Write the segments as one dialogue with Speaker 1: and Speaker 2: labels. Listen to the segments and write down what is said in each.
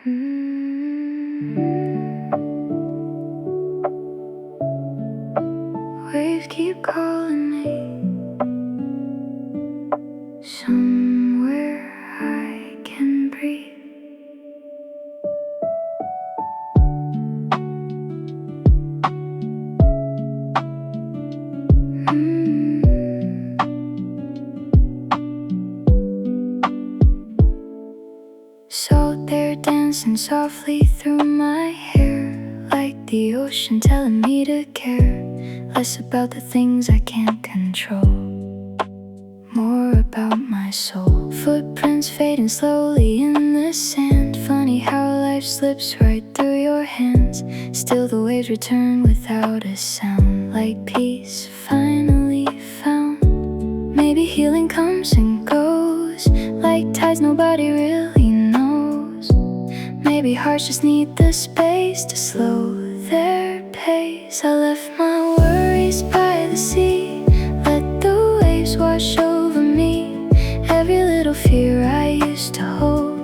Speaker 1: Waves keep calling me somewhere I can breathe. Salt air dancing softly through my hair, like the ocean telling me to care less about the things I can't control, more about my soul. Footprints fading slowly in the sand. Funny how life slips right through your hands. Still the waves return without a sound, like peace finally found. Maybe healing comes and goes, like tides nobody really knows. Maybe hearts just need the space to slow their pace. I left my worries by the sea, let the waves wash over me. Every little fear I used to hold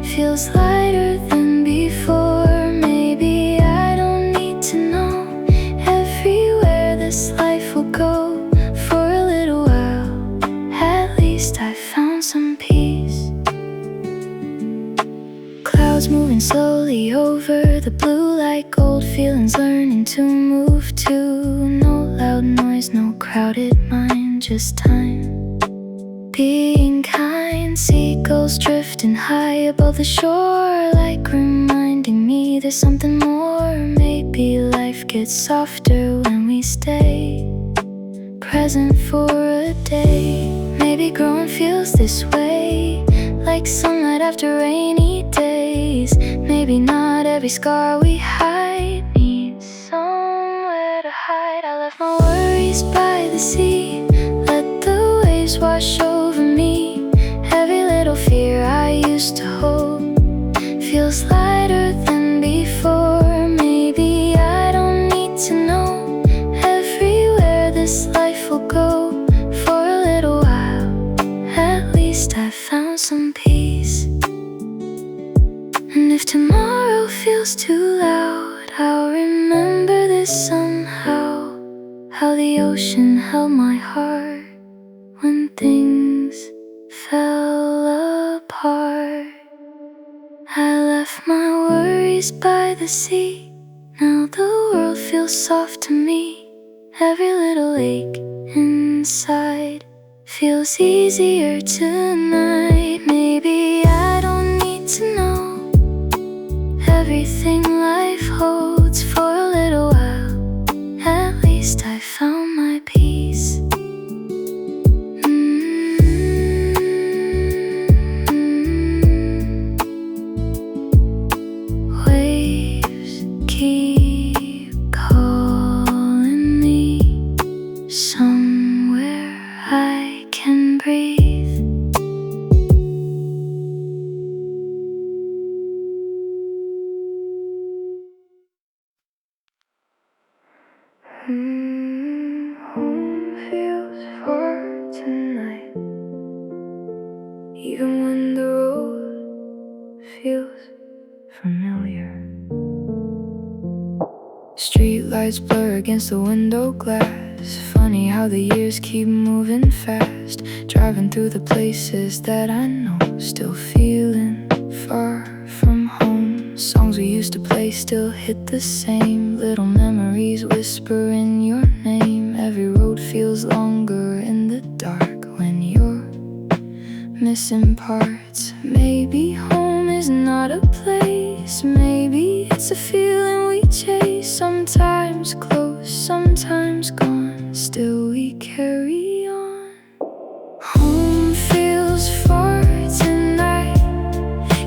Speaker 1: feels lighter than before. Maybe I don't need to know everywhere this life will go. For a little while, at least I found some peace. Clouds moving slowly over the blue like gold. Feelings learning to move too. No loud noise, no crowded mind, just time being kind. Seagulls drifting high above the shore, like reminding me there's something more. Maybe life gets softer when we stay present for a day. Maybe growing feels this way, like sunlight after rainy days. Maybe not every scar we hide needs somewhere to hide. I left my worries by the sea, let the waves wash over me. Every little fear I used to hold feels lighter than before. Maybe I don't need to know everywhere this life will go. For a little while, at least I found some peace. And if tomorrow feels too loud, I'll remember this somehow. How the ocean held my heart when things fell apart. I left my worries by the sea, now the world feels soft to me. Every little ache inside feels easier tonight. Maybe I don't need to know everything life holds. For a little while, at least I found my peace. Waves keep calling me somewhere I can breathe. Home feels far tonight, even when the road feels familiar. Streetlights blur against the window glass. Funny how the years keep moving fast. Driving through the places that I know, still feeling far from home. Songs we used to play still hit the same. Little memories whisper in your name. Every road feels longer in the dark when you're missing parts. Maybe home is not a place, maybe it's a feeling we chase. Sometimes close, sometimes gone, still we carry on. Home feels far tonight,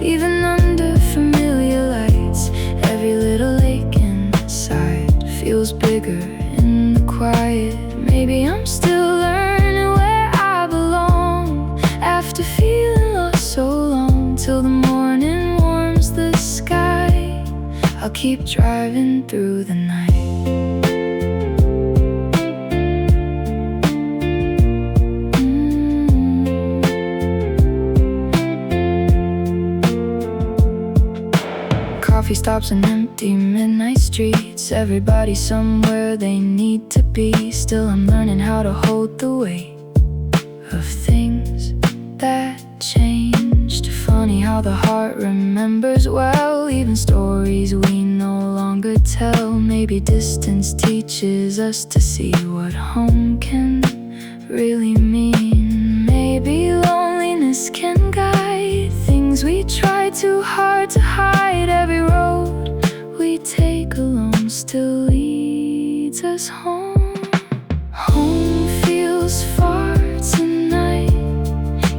Speaker 1: even under familiar lights. Every little ache inside feels bigger in the quiet. Maybe I'm still learning where I belong, after feeling lost so long. Till the morning warms the sky, I'll keep driving through the night. Lofi stops in empty midnight streets. Everybody somewhere they need to be. Still I'm learning how to hold the weight of things that changed. Funny how the heart remembers well, even stories we no longer tell. Maybe distance teaches us to see what home can really mean. Maybe loneliness can guide things we try too hard to hide. Every road we take alone still leads us home. Home feels far tonight,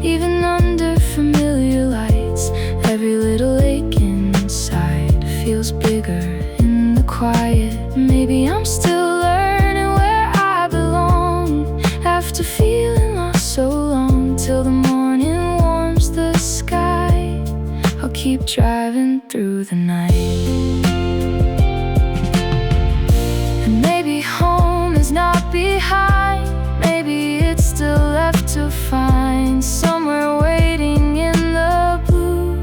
Speaker 1: even under familiar lights. Every little ache inside feels bigger in the quiet. Maybe I'm still learning where I belong, after feeling lost so long. Till the morning warms the sky, I'll keep driving through the night. And maybe home is not behind, maybe it's still left to find. Somewhere waiting in the blue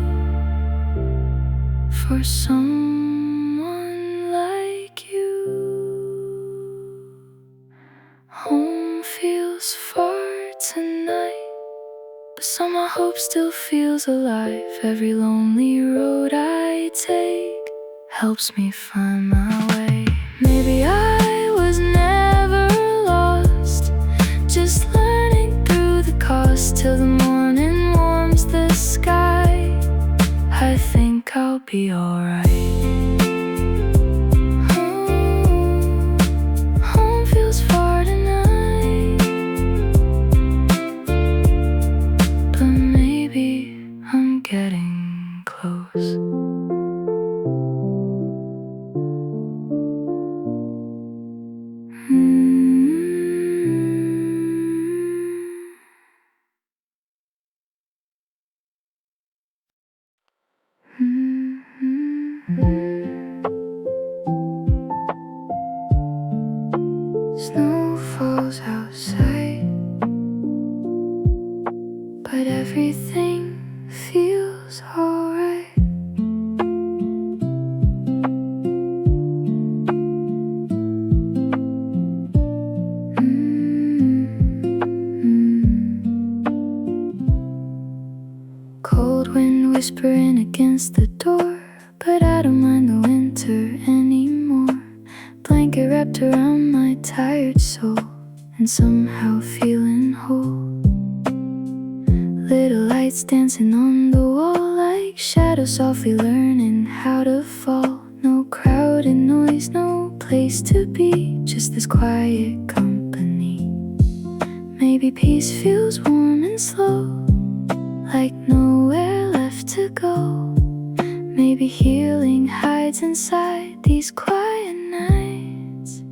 Speaker 1: for someone like you. Home feels far tonight, but somehow hope still feels alive. Every lonely road I take helps me find my way. Maybe I was never lost, just learning through the cost. Till the morning warms the sky, I think I'll be alright. Home feels far tonight, but maybe I'm getting close. Snow falls outside, but everything feels alright. Cold wind whispering against the door, but I don't mind the winter anymore. Blanket wrapped around my tired soul, and somehow feeling whole. Little lights dancing on the wall, like shadows softly learning how to fall. No crowded noise, no place to be, just this quiet company. Maybe peace feels warm and slow, like nowhere left to go. Maybe healing hides inside these quiet nights.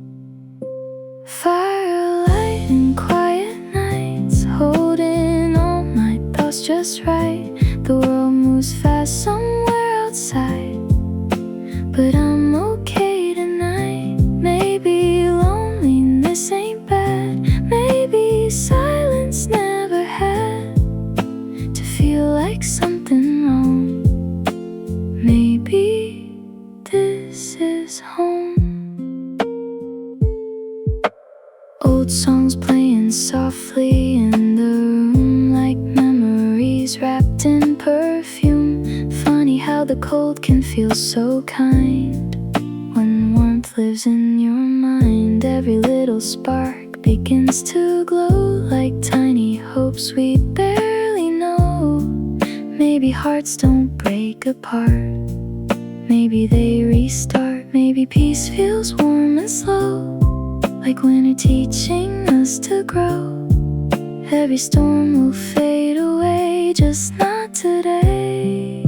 Speaker 1: Firelight and quiet nights, holding all my thoughts just right. The world moves fast somewhere outside, but I'm okay tonight. Maybe loneliness ain't bad, maybe silence never had to feel like something wrong. Maybe this is home. Old songs playing softly in the room, like memories wrapped in perfume. Funny how the cold can feel so kind when warmth lives in your mind. Every little spark begins to glow, like tiny hopes we barely know. Maybe hearts don't break apart, maybe they restart. Maybe peace feels warm and slow, like winter teaching us to grow. Every storm will fade away, just not today.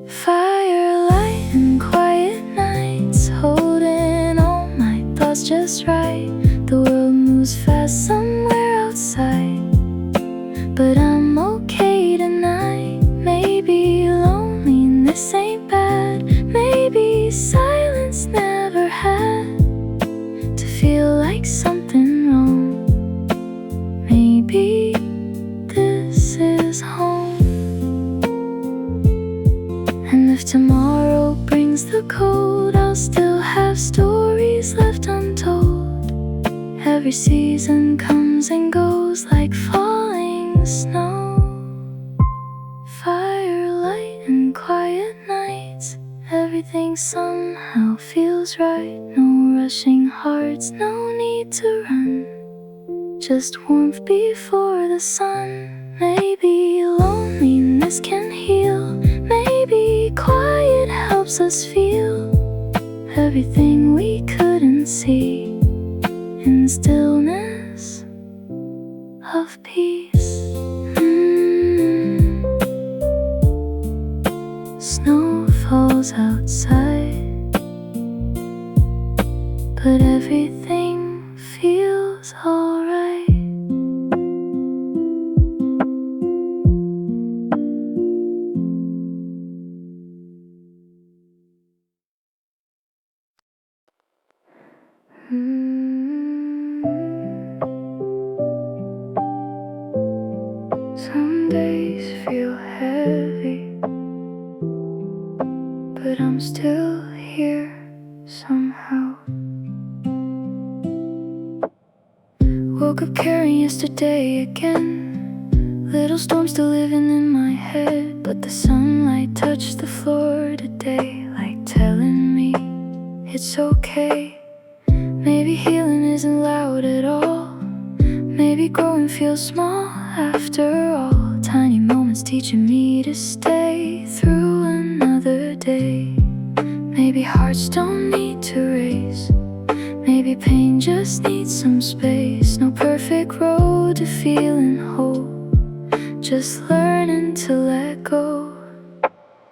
Speaker 1: Firelight and quiet nights, holding all my thoughts just right. The world moves fast somewhere outside, but I'm okay tonight. Maybe loneliness ain't bad, maybe silence never had to feel like something wrong. Maybe this is home. And if tomorrow brings the cold, I'll still have stories left untold. Every season comes and goes like falling snow. Firelight and quiet nights, everything somehow feels right. No rushing hearts, no need to run, just warmth before the sun. Maybe loneliness can heal, maybe quiet helps us feel everything we couldn't see in stillness of peace. Snow falls outside, but everything feels alright. Some days feel heavy, but I'm still here somehow. Woke up carrying yesterday again, little storm still living in my head, but the sunlight touched the floor today, like telling me it's okay. Maybe healing isn't loud at all, maybe growing feels small after all. Tiny moments teaching me to stay through another day. Maybe hearts don't need to race, maybe pain just needs some space. No perfect road to feeling whole, just learning to let go.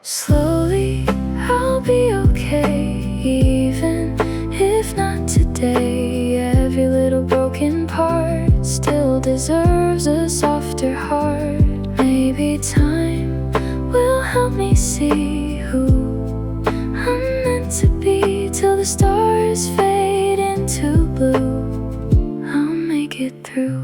Speaker 1: Slowly, I'll be okay, even if not today. Every little broken part still deserves a softer heart. Maybe time will help me see who I'm meant to be. Till the stars fade into blue, I'll make it through.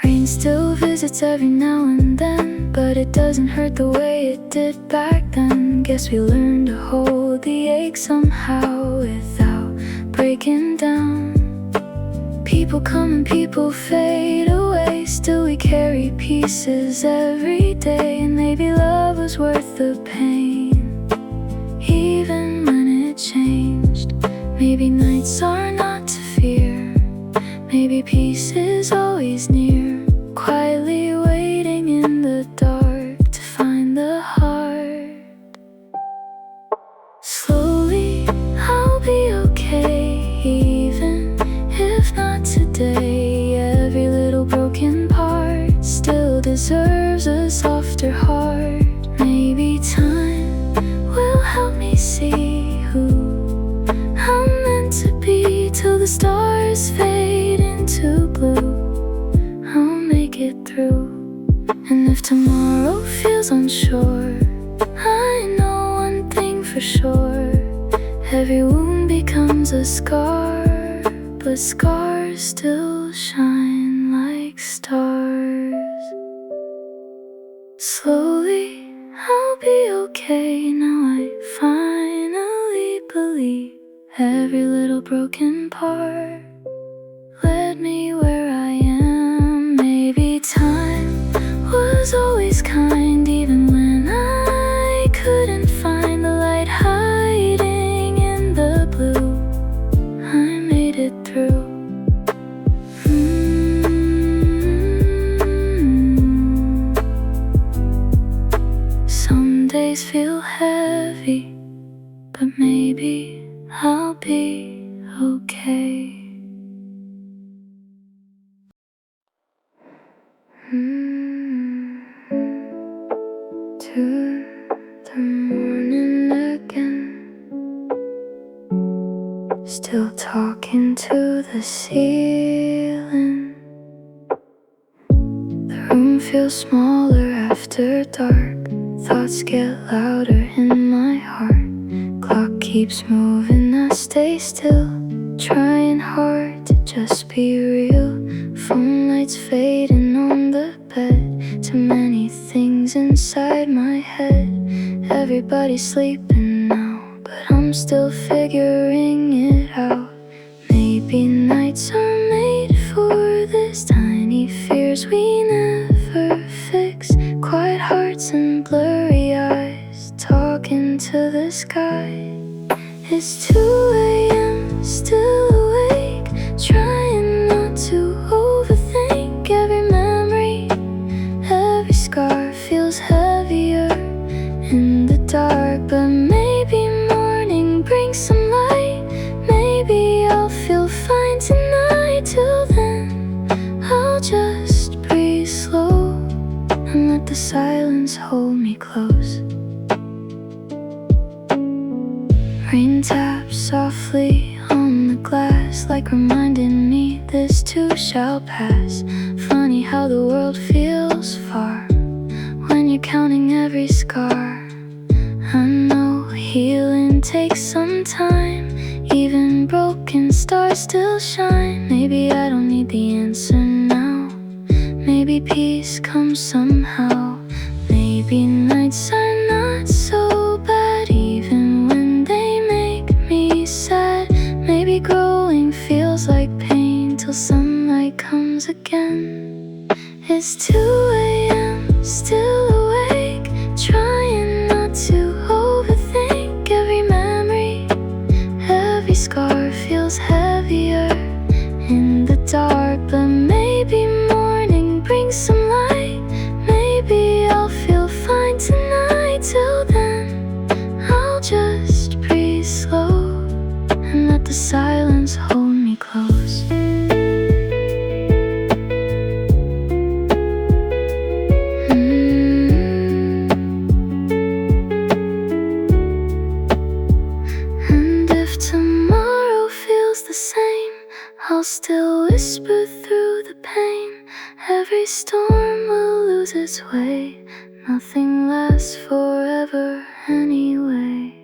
Speaker 1: Rain still visits every now and then, but it doesn't hurt the way it did back then. Guess we learned to hold the ache somehow without breaking down. People come and people fade away, still we carry pieces every day. And maybe love was worth the pain, even when it changed. Maybe nights are not to fear, maybe peace is always near, quietly waiting in the dark to find the heart. Slowly, I'll be okay, even if not today. Every little broken part still deserves a softer heart. Maybe time will help me see who I'm meant to be. Till the stars fade into blue, I'll make it through. And if tomorrow feels unsure, I know one thing for sure, every wound becomes a scar, but scars still shine like stars. Slowly, I'll be okay, now I finally believe. Every little broken part led me where I am. Maybe time was always kind, even when I couldn't find the light hiding in the blue. I made it through. Some days feel heavy, but maybe I'll be okay. To the morning again, still talking to the ceiling. The room feels smaller after dark, thoughts get louder in my heart. Clock keeps moving stay still, trying hard to just be real. Phone lights fading on the bed, too many things inside my head. Everybody's sleeping now, but I'm still figuring it out. Maybe nights are made for this, tiny fears we never fix. Quiet hearts and blurry eyes, talking to the sky. It's 2 a.m., still awake, trying not to overthink. Every memory, every scar feels heavier in the dark. But maybe morning brings some light, maybe I'll feel fine tonight. Till then, I'll just breathe slow and let the silence hold me close. Rain taps softly on the glass, like reminding me this too shall pass. Funny how the world feels far when you're counting every scar. I know healing takes some time, even broken stars still shine. Maybe I don't need the answer now, maybe peace comes somehow. Maybe nights are not so bad, even when they make me sad. Maybe growing feels like pain till sunlight comes again. It's 2 a.m., still awake, trying not to overthink. Every memory, every scar feels heavier in the dark. But maybe morning brings some light, maybe I'll feel fine tonight. Till then, I'll just breathe slow and let the silence hold me close. And if tomorrow feels the same, I'll still whisper through the pain. Every storm will lose its way, nothing lasts forever anyway.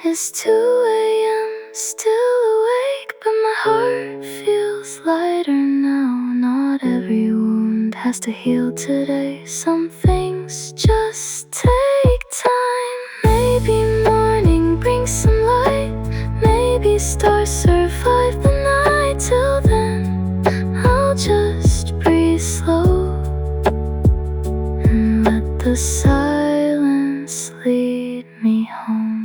Speaker 1: It's 2 a.m., still awake, but my heart feels lighter now. Not every wound has to heal today, some things just take time. Maybe morning brings some light, maybe stars survive the night. Till then, I'll just breathe slow and let the silence lead me home.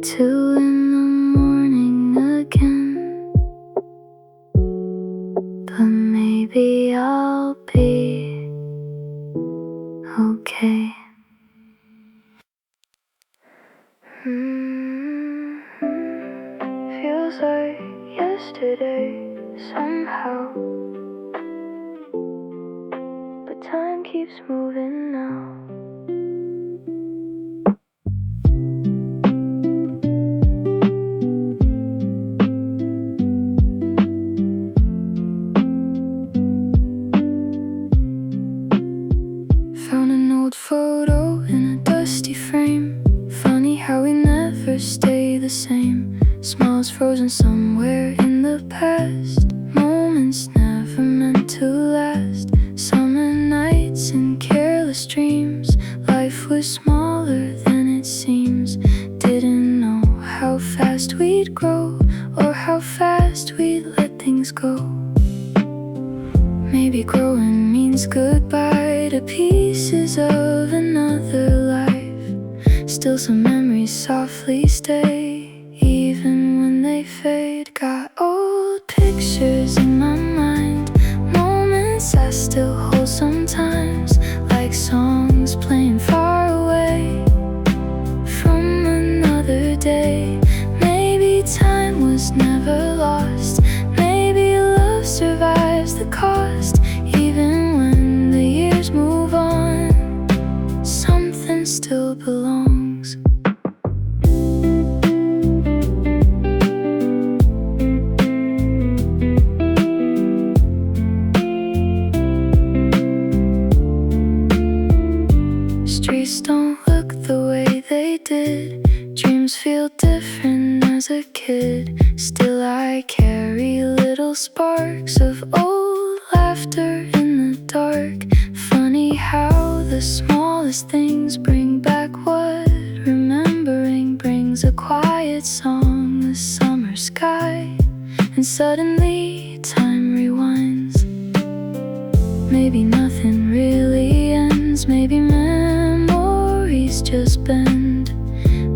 Speaker 1: 2 in the morning again, but maybe I'll be okay. Feels like yesterday somehow, but time keeps moving now. Found an old photo in a dusty frame. Funny how we never stay the same. Smiles frozen somewhere in the past, moments never meant to last. Summer nights and careless dreams, life was smaller than it seems. Didn't know how fast we'd grow, or how fast we'd let things go. Maybe growing means goodbye to pieces of another life. Still some memories softly stay, even when they fade. Got old pictures in my mind, moments I still hold sometimes, like songs playing far away from another day. Maybe time was never lost, maybe love survives the cost. Even when the years move on, something still belongs. Memories don't look the way they did. Dreams feel different as a kid. Still I carry little sparks of old laughter in the dark. Funny how the smallest things bring back what remembering brings. A quiet song, the summer sky, and suddenly time rewinds. Maybe nothing really ends. Maybe memories just bend,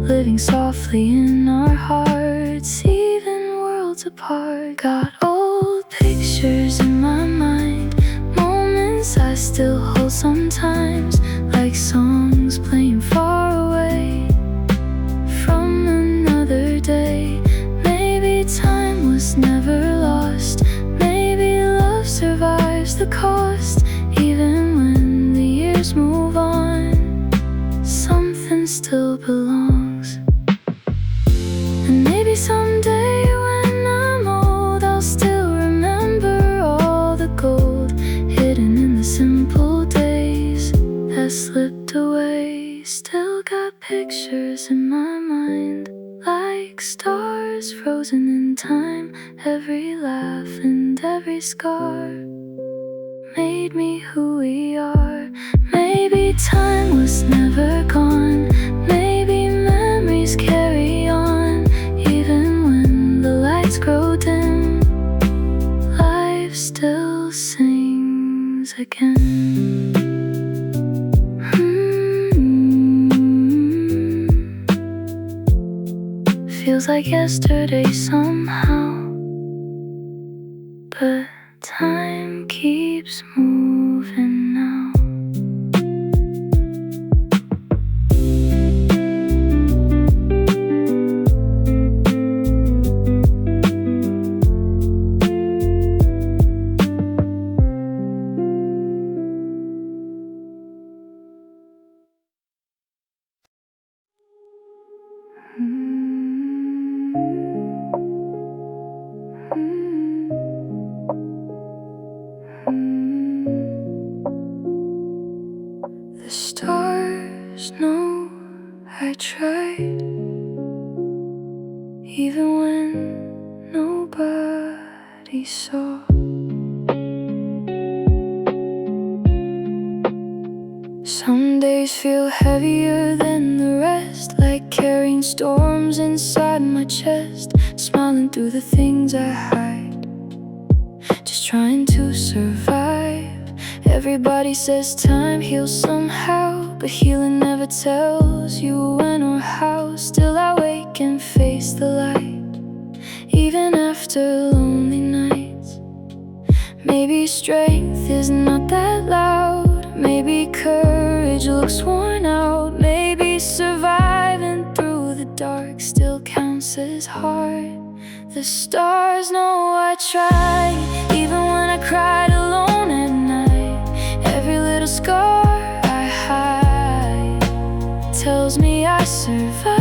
Speaker 1: living softly in our hearts, even worlds apart. Got old pictures in my mind, moments I still hold sometimes, like songs playing far away from another day. Maybe time was never lost. Maybe love survives the cost. Even when the years move on, something still belongs. And maybe someday when I'm old, I'll still remember all the gold hidden in the simple days that slipped away. Still got pictures in my mind, like stars frozen in time. Every laugh and every scar made me who we are. Maybe time was never gone. Maybe memories carry on. Even when the lights grow dim, life still sings again. Feels like yesterday somehow, but time keeps moving now. The stars know I tried, even when nobody saw. Some days feel heavier than the rest, like carrying storms inside my chest. Smiling through the things I hide, just trying to survive. Everybody says time heals somehow, but healing never tells you when or how. Still I wake and face the light, even after lonely nights. Maybe strength is not that loud. Maybe courage looks worn out. Maybe surviving through the dark still counts as hard. The stars know I tried, even when I cried alone at night. Every little scar I hide tells me I survived.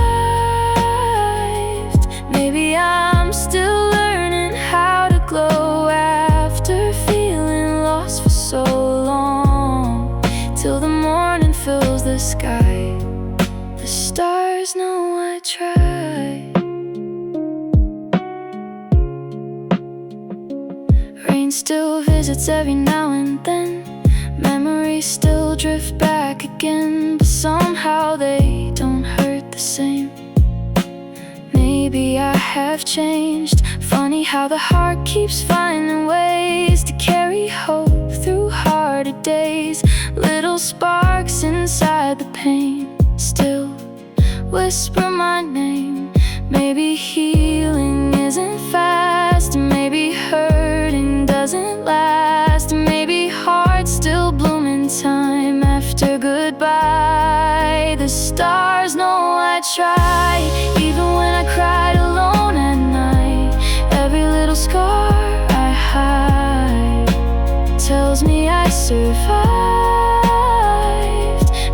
Speaker 1: Maybe I'm still learning how to glow after feeling lost for so long, till the morning fills the sky. The stars know I tried. Rain still visits every now and then. Memories still drift back again, but somehow they don't hurt the same. Maybe I have changed. Funny how the heart keeps finding ways to carry hope through harder days. Little sparks inside the pain still whisper my name. Maybe healing isn't fast, and maybe hurting doesn't last, and maybe hearts still bloom in time after goodbye. The stars know I try, even when I cried alone at night. Every little scar I hide tells me I survived.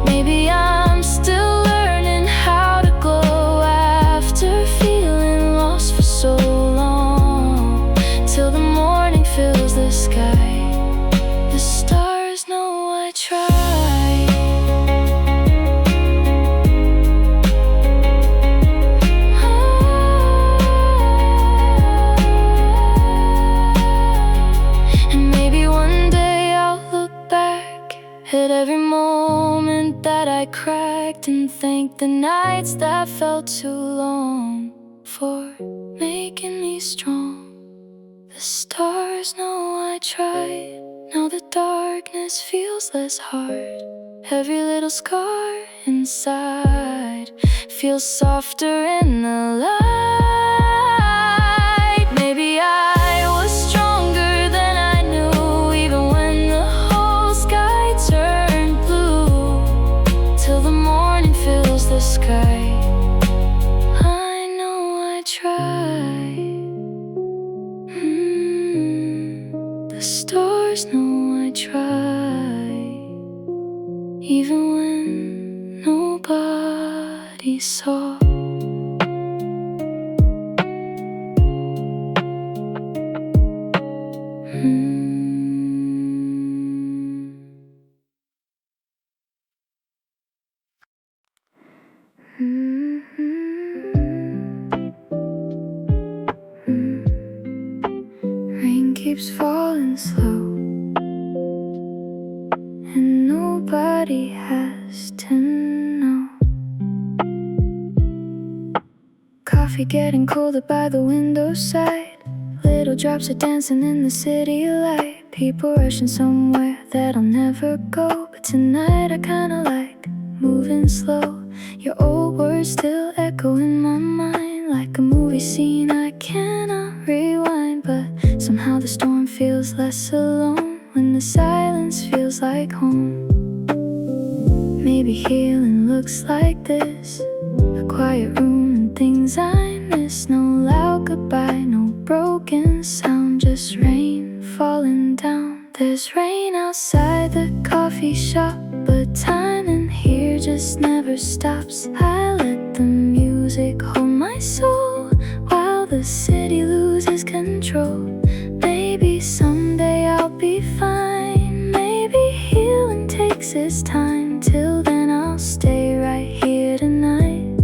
Speaker 1: Maybe I'm still learning how to glow after feeling lost for so long, till the morning fills the sky. The stars know I tried. At every moment that I cracked and thanked the nights that felt too long for making me strong. The stars know I tried, now the darkness feels less hard. Every little scar inside feels softer in the light. Maybe I was stronger than I knew, even when the whole sky turned blue, till the morning fills the sky. I know I tried. The stars know I tried, even when nobody saw. Rain keeps falling slow, and nobody has to know. Coffee getting colder by the window side. Little drops are dancing in the city light. People rushing somewhere that I'll never go, but tonight I kinda like moving slow. Your old words still echo in my mind, like a movie scene I cannot rewind. But somehow the storm feels less alone when the silence feels like home. Maybe healing looks like this: a quiet room and things I miss. No loud goodbye, no broken sound, just rain falling down. There's rain outside the coffee shop, but time in here just never stops. I let the music hold my soul while the city loses control. Maybe someday I'll be fine. Maybe healing takes its time. Till then I'll stay right here tonight,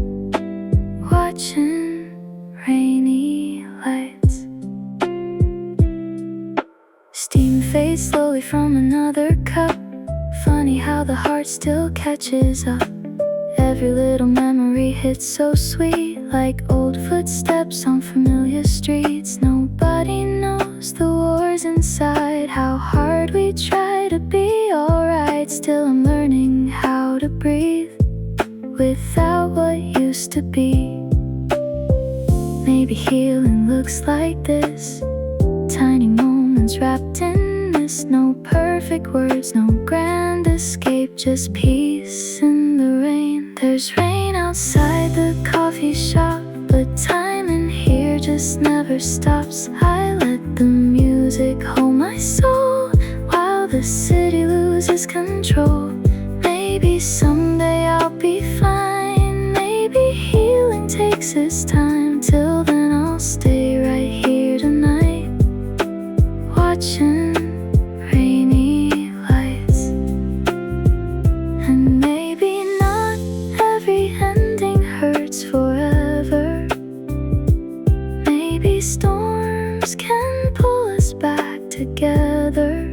Speaker 1: watching rainy lights. Steam fades slowly from another cup. Funny how the heart still catches up. Every little memory hits so sweet, like old footsteps on familiar streets. Nobody knows the wars inside, how hard we try to be alright. Still I'm learning how to breathe without what used to be. Maybe healing looks like this: tiny moments wrapped in mist. No perfect words, no grand escape, just peace in the rain. There's rain outside the coffee shop, but time in here just never stops. I let the music hold my soul while the city loses control. Maybe someday I'll be fine. Maybe healing takes its time. Till then I'll stay right here tonight, watching rainy lights. And maybe not every ending hurts forever. Maybe storms can pull us back together.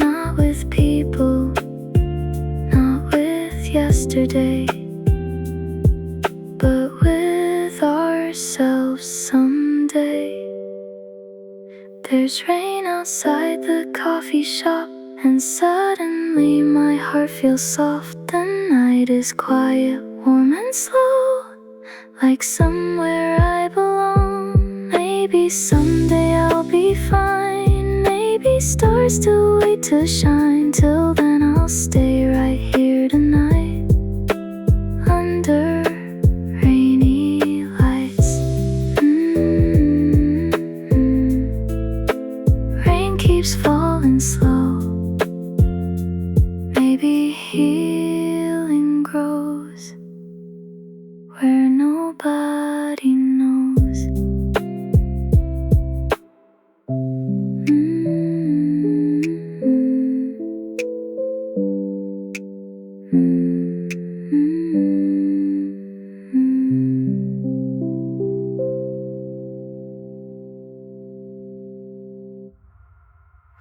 Speaker 1: Not with people, not with yesterday, but with ourselves someday. There's rain outside the coffee shop, and suddenly my heart feels soft. The night is quiet, warm and slow, like somewhere I belong. Maybe someday I'll be fine. Maybe stars still wait to shine. Till then I'll stay right here tonight, under rainy lights. Rain keeps falling slow. Maybe here